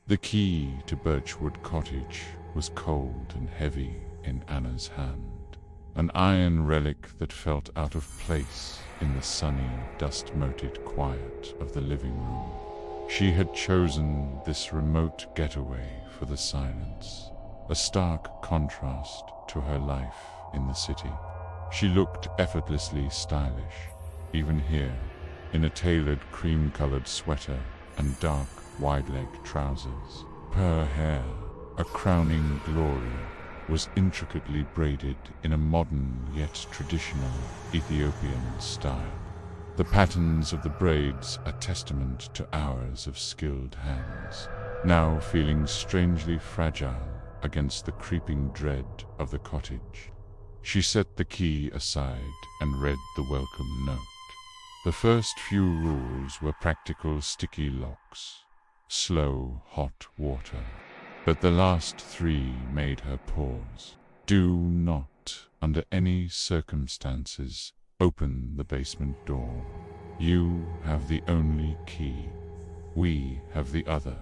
The key to Birchwood Cottage was cold and heavy in Anna's hand, an iron relic that felt out of place in the sunny, dust-moted quiet of the living room. She had chosen this remote getaway for the silence, a stark contrast to her life in the city. She looked effortlessly stylish, even here, in a tailored cream-colored sweater and dark, wide-leg trousers. Her hair, a crowning glory, was intricately braided in a modern yet traditional Ethiopian style. The patterns of the braids a testament to hours of skilled hands, now feeling strangely fragile against the creeping dread of the cottage. She set the key aside and read the welcome note. The first few rules were practical sticky locks, slow hot water, but the last three made her pause. Do not, under any circumstances, open the basement door. You have the only key. We have the other.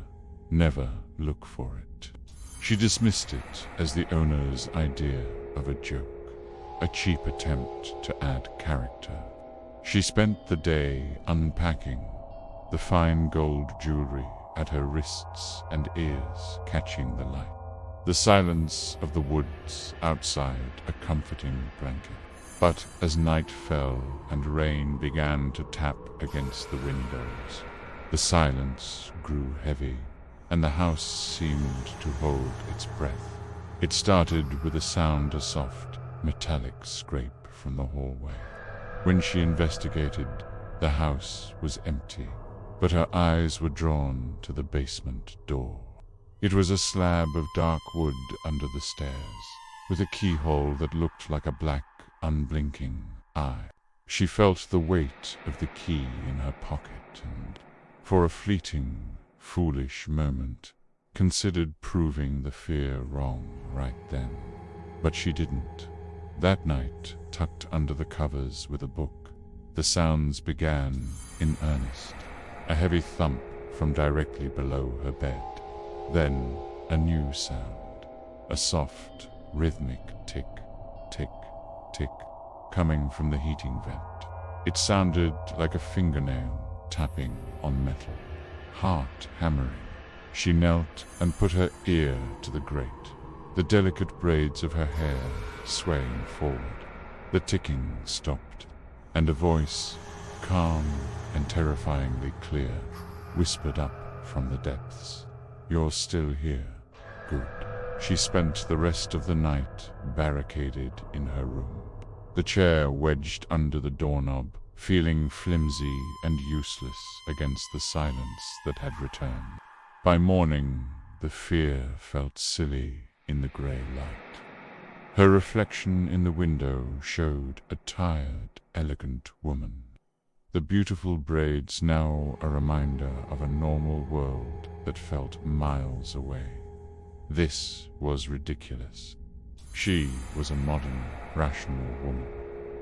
Never look for it. She dismissed it as the owner's idea of a joke, a cheap attempt to add character. She spent the day unpacking, the fine gold jewelry at her wrists and ears catching the light. The silence of the woods outside a comforting blanket. But as night fell and rain began to tap against the windows, the silence grew heavy, and the house seemed to hold its breath. It started with a soft, metallic scrape from the hallway. When she investigated, the house was empty, but her eyes were drawn to the basement door. It was a slab of dark wood under the stairs, with a keyhole that looked like a black, unblinking eye. She felt the weight of the key in her pocket and, for a fleeting, foolish moment, considered proving the fear wrong right then. But she didn't. That night, tucked under the covers with a book, the sounds began in earnest. A heavy thump from directly below her bed. Then a new sound, a soft, rhythmic tick, tick, tick, coming from the heating vent. It sounded like a fingernail tapping on metal, heart hammering. She knelt and put her ear to the grate, the delicate braids of her hair swaying forward. The ticking stopped, and a voice, calm and terrifyingly clear, whispered up from the depths. "You're still here. Good." She spent the rest of the night barricaded in her room, the chair wedged under the doorknob, feeling flimsy and useless against the silence that had returned. By morning, the fear felt silly in the grey light. Her reflection in the window showed a tired, elegant woman. The beautiful braids now a reminder of a normal world that felt miles away. This was ridiculous. She was a modern, rational woman,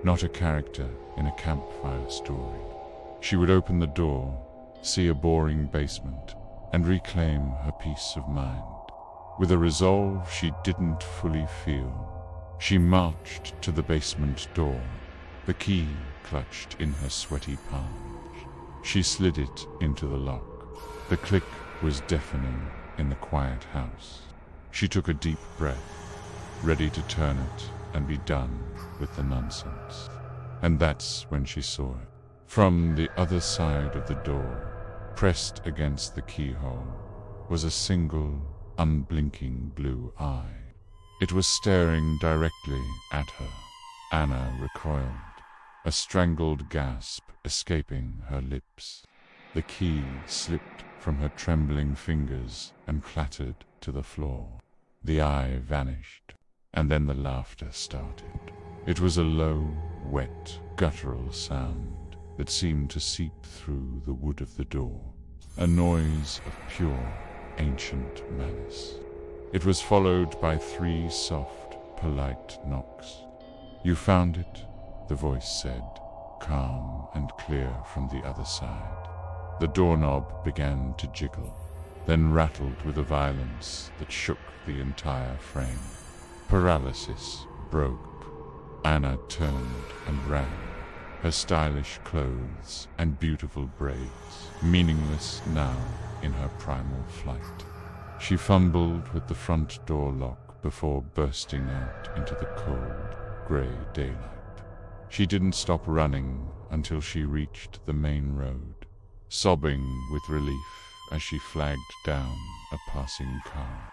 not a character in a campfire story. She would open the door, see a boring basement, and reclaim her peace of mind. With a resolve she didn't fully feel, she marched to the basement door, the key clutched in her sweaty palms. She slid it into the lock. The click was deafening in the quiet house. She took a deep breath, ready to turn it and be done with the nonsense. And that's when she saw it. From the other side of the door, pressed against the keyhole, was a single, unblinking blue eye. It was staring directly at her. Anna recoiled, a strangled gasp escaping her lips. The key slipped from her trembling fingers and clattered to the floor. The eye vanished, and then the laughter started. It was a low, wet, guttural sound that seemed to seep through the wood of the door, a noise of pure, ancient malice. It was followed by 3 soft, polite knocks. "You found it?" the voice said, calm and clear from the other side. The doorknob began to jiggle. then rattled with a violence that shook the entire frame. Paralysis broke. Anna turned and ran, her stylish clothes and beautiful braids meaningless now in her primal flight. She fumbled with the front door lock before bursting out into the cold, grey daylight. She didn't stop running until she reached the main road, sobbing with relief as she flagged down a passing car.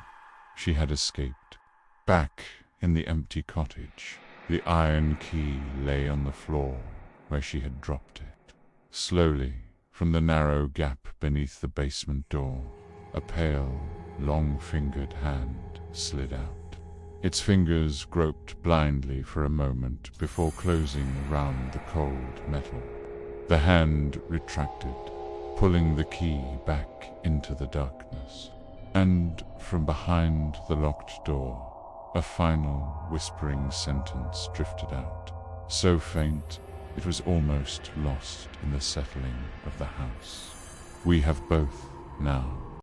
She had escaped. Back in the empty cottage, the iron key lay on the floor where she had dropped it. Slowly, from the narrow gap beneath the basement door, a pale, long-fingered hand slid out. Its fingers groped blindly for a moment before closing around the cold metal. The hand retracted, pulling the key back into the darkness. And from behind the locked door, a final whispering sentence drifted out, so faint it was almost lost in the settling of the house. "We have both now